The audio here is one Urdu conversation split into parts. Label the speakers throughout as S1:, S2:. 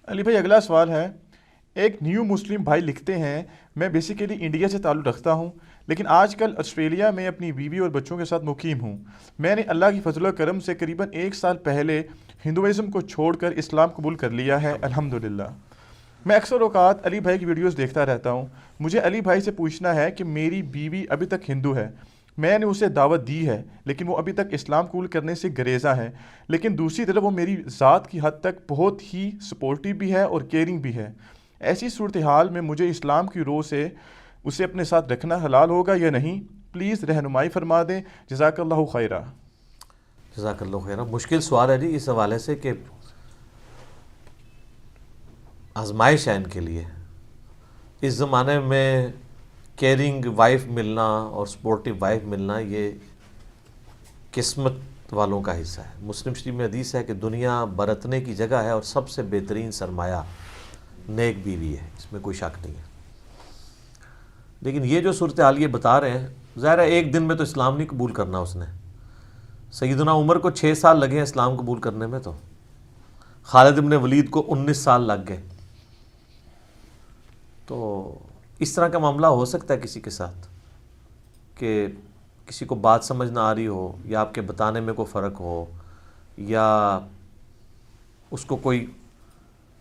S1: علی بھائی اگلا سوال ہے، ایک نیو مسلم بھائی لکھتے ہیں، میں بیسیکلی انڈیا سے تعلق رکھتا ہوں لیکن آج کل آسٹریلیا میں اپنی بیوی اور بچوں کے ساتھ مقیم ہوں۔ میں نے اللہ کی فضل و کرم سے قریباً 1 سال پہلے ہندوازم کو چھوڑ کر اسلام قبول کر لیا ہے، الحمدللہ۔ میں اکثر اوقات علی بھائی کی ویڈیوز دیکھتا رہتا ہوں۔ مجھے علی بھائی سے پوچھنا ہے کہ میری بیوی ابھی تک ہندو ہے، میں نے اسے دعوت دی ہے لیکن وہ ابھی تک اسلام قبول کرنے سے گریزاں ہے، لیکن دوسری طرف وہ میری ذات کی حد تک بہت ہی سپورٹیو بھی ہے اور کیئرنگ بھی ہے۔ ایسی صورتحال میں مجھے اسلام کی روح سے اسے اپنے ساتھ رکھنا حلال ہوگا یا نہیں؟ پلیز رہنمائی فرما دیں، جزاک اللہ خیرہ۔
S2: جزاک اللہ خیر۔ مشکل سوال ہے جی اس حوالے سے کہ آزمائش ہے ان کے لیے۔ اس زمانے میں کیئرنگ وائف ملنا اور سپورٹیو وائف ملنا یہ قسمت والوں کا حصہ ہے۔ مسلم شریف میں حدیث ہے کہ دنیا برتنے کی جگہ ہے اور سب سے بہترین سرمایہ نیک بیوی ہے، اس میں کوئی شک نہیں ہے۔ لیکن یہ جو صورتحال یہ بتا رہے ہیں، ظاہر ہے ایک دن میں تو اسلام نہیں قبول کرنا اس نے۔ سیدنا عمر کو 6 سال لگے ہیں اسلام قبول کرنے میں، تو خالد بن ولید کو 19 سال لگ گئے۔ تو اس طرح کا معاملہ ہو سکتا ہے کسی کے ساتھ کہ کسی کو بات سمجھ نہ آ رہی ہو، یا آپ کے بتانے میں کوئی فرق ہو، یا اس کو کوئی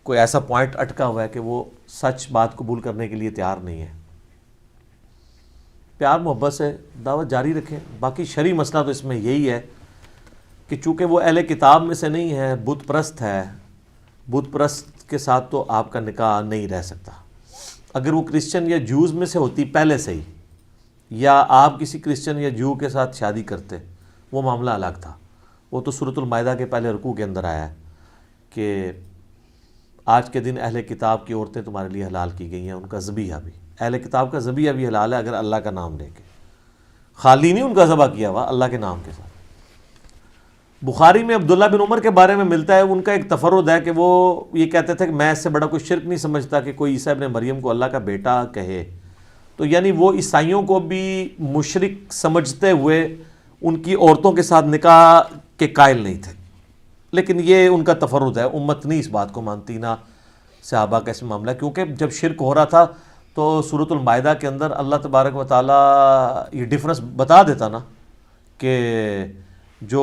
S2: ایسا پوائنٹ اٹکا ہوا ہے کہ وہ سچ بات قبول کرنے کے لیے تیار نہیں ہے۔ پیار محبت سے دعوت جاری رکھیں۔ باقی شرعی مسئلہ تو اس میں یہی ہے کہ چونکہ وہ اہل کتاب میں سے نہیں ہے، بت پرست ہے، بت پرست کے ساتھ تو آپ کا نکاح نہیں رہ سکتا۔ اگر وہ کرسچن یا جوز میں سے ہوتی پہلے سے ہی، یا آپ کسی کرسچن یا جو کے ساتھ شادی کرتے، وہ معاملہ الگ تھا۔ وہ تو سورۃ المائدہ کے پہلے رکوع کے اندر آیا ہے کہ آج کے دن اہل کتاب کی عورتیں تمہارے لیے حلال کی گئی ہیں، ان کا ذبیحہ بھی، اہل کتاب کا ذبیحہ بھی حلال ہے اگر اللہ کا نام لے کے، خالی نہیں ان کا ذبح کیا ہوا، اللہ کے نام کے ساتھ۔ بخاری میں عبداللہ بن عمر کے بارے میں ملتا ہے، ان کا ایک تفرد ہے کہ وہ یہ کہتے تھے کہ میں اس سے بڑا کوئی شرک نہیں سمجھتا کہ کوئی عیسیٰ ابن مریم کو اللہ کا بیٹا کہے۔ تو یعنی وہ عیسائیوں کو بھی مشرک سمجھتے ہوئے ان کی عورتوں کے ساتھ نکاح کے قائل نہیں تھے، لیکن یہ ان کا تفرد ہے، امت نہیں اس بات کو مانتی، نہ صحابہ کا اس معاملہ، کیونکہ جب شرک ہو رہا تھا تو سورۃ المائدہ کے اندر اللہ تبارک و تعالیٰ یہ ڈفرنس بتا دیتا نا کہ جو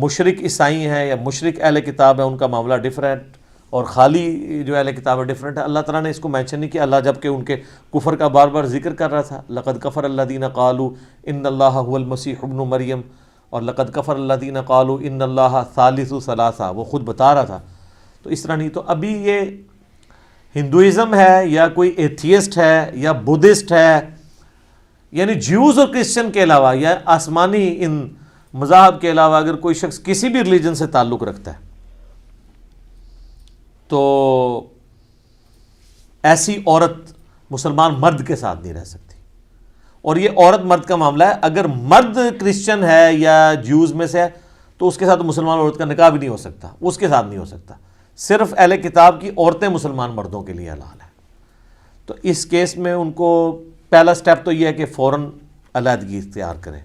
S2: مشرک عیسائی ہیں یا مشرک اہل کتاب ہیں ان کا معاملہ ڈفرینٹ، اور خالی جو اہل کتاب ہے ڈفرینٹ ہے۔ اللہ تعالیٰ نے اس کو مینشن نہیں کیا، اللہ جب کہ ان کے کفر کا بار بار ذکر کر رہا تھا، لقد کفر الذین قالوا ان اللہ هو المسیح ابن مریم، اور لقد کفر الذین قالوا ان اللہ ثالث ثلاثہ، وہ خود بتا رہا تھا۔ تو اس طرح نہیں، تو ابھی یہ ہندوازم ہے یا کوئی ایتھیسٹ ہے یا بدھسٹ ہے، یعنی جیوز اور کرسچن کے علاوہ یا آسمانی ان مذاہب کے علاوہ اگر کوئی شخص کسی بھی ریلیجن سے تعلق رکھتا ہے تو ایسی عورت مسلمان مرد کے ساتھ نہیں رہ سکتی۔ اور یہ عورت مرد کا معاملہ ہے، اگر مرد کرسچن ہے یا جیوز میں سے ہے تو اس کے ساتھ مسلمان عورت کا نکاح بھی نہیں ہو سکتا، اس کے ساتھ نہیں ہو سکتا۔ صرف اہل کتاب کی عورتیں مسلمان مردوں کے لیے حلال ہیں۔ تو اس کیس میں ان کو پہلا سٹیپ تو یہ ہے کہ فوراً علیحدگی اختیار کریں۔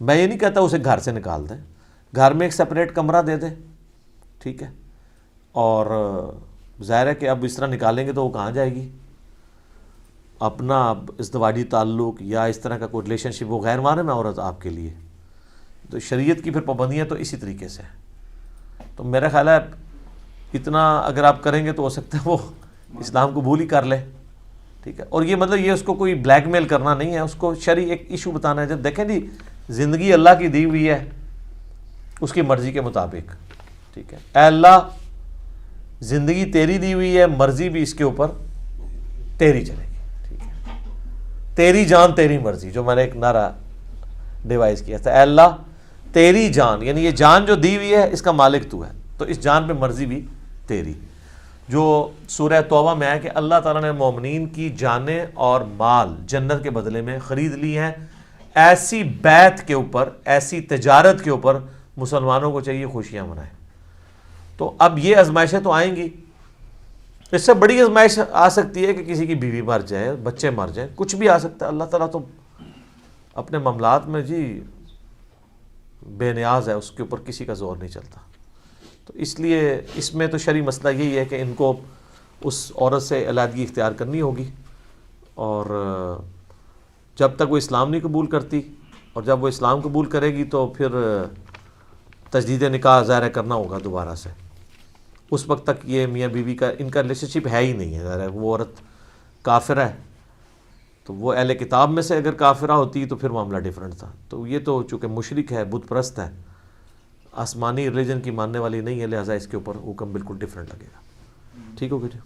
S2: میں یہ نہیں کہتا اسے گھر سے نکال دیں، گھر میں ایک سپریٹ کمرہ دے دیں، ٹھیک ہے، اور ظاہر ہے کہ اب اس طرح نکالیں گے تو وہ کہاں جائے گی؟ اپنا ازدواجی تعلق یا اس طرح کا کوئی ریلیشن شپ، وہ غیر محرم ہے عورت آپ کے لیے۔ تو شریعت کی پھر پابندیاں تو اسی طریقے سے ہیں۔ تو میرا خیال ہے اتنا اگر آپ کریں گے تو ہو سکتا ہے وہ اسلام قبول ہی کر لے، ٹھیک ہے۔ اور یہ مطلب یہ اس کو کوئی بلیک میل کرنا نہیں ہے، اس کو شرعی ایک ایشو بتانا ہے۔ جب دیکھیں جی زندگی اللہ کی دی ہوئی ہے، اس کی مرضی کے مطابق، ٹھیک ہے، اے اللہ زندگی تیری دی ہوئی ہے، مرضی بھی اس کے اوپر تیری چلے گی، ٹھیک ہے، تیری جان تیری مرضی، جو میں نے ایک نعرہ ڈیوائز کیا تھا، اے اللہ تیری جان، یعنی یہ جان جو دی ہوئی ہے اس کا مالک تو ہے، تو اس جان پہ مرضی بھی تیری۔ جو سورہ توبہ میں ہے کہ اللہ تعالیٰ نے مومنین کی جانیں اور مال جنت کے بدلے میں خرید لی ہیں، ایسی بیعت کے اوپر، ایسی تجارت کے اوپر مسلمانوں کو چاہیے خوشیاں منائیں۔ تو اب یہ آزمائشیں تو آئیں گی، اس سے بڑی آزمائش آ سکتی ہے کہ کسی کی بیوی مر جائے، بچے مر جائیں، کچھ بھی آ سکتا ہے۔ اللہ تعالیٰ تو اپنے معاملات میں جی بے نیاز ہے، اس کے اوپر کسی کا زور نہیں چلتا۔ تو اس لیے اس میں تو شرعی مسئلہ یہی ہے کہ ان کو اس عورت سے علیحدگی اختیار کرنی ہوگی، اور جب تک وہ اسلام نہیں قبول کرتی، اور جب وہ اسلام قبول کرے گی تو پھر تجدید نکاح ظاہر کرنا ہوگا دوبارہ سے. اس وقت تک یہ میاں بیوی کا ان کا ریلیشن شپ ہے ہی نہیں ہے. ظاہر ہے وہ عورت کافرہ ہے، تو وہ اہل کتاب میں سے اگر کافرہ ہوتی تو پھر معاملہ ڈیفرنٹ تھا. تو یہ تو چونکہ مشرک ہے، بت پرست ہے، آسمانی ریلیجن کی ماننے والی نہیں ہے، لہٰذا اس کے اوپر حکم بالکل ڈیفرنٹ لگے گا. ٹھیک ہو گیا جی.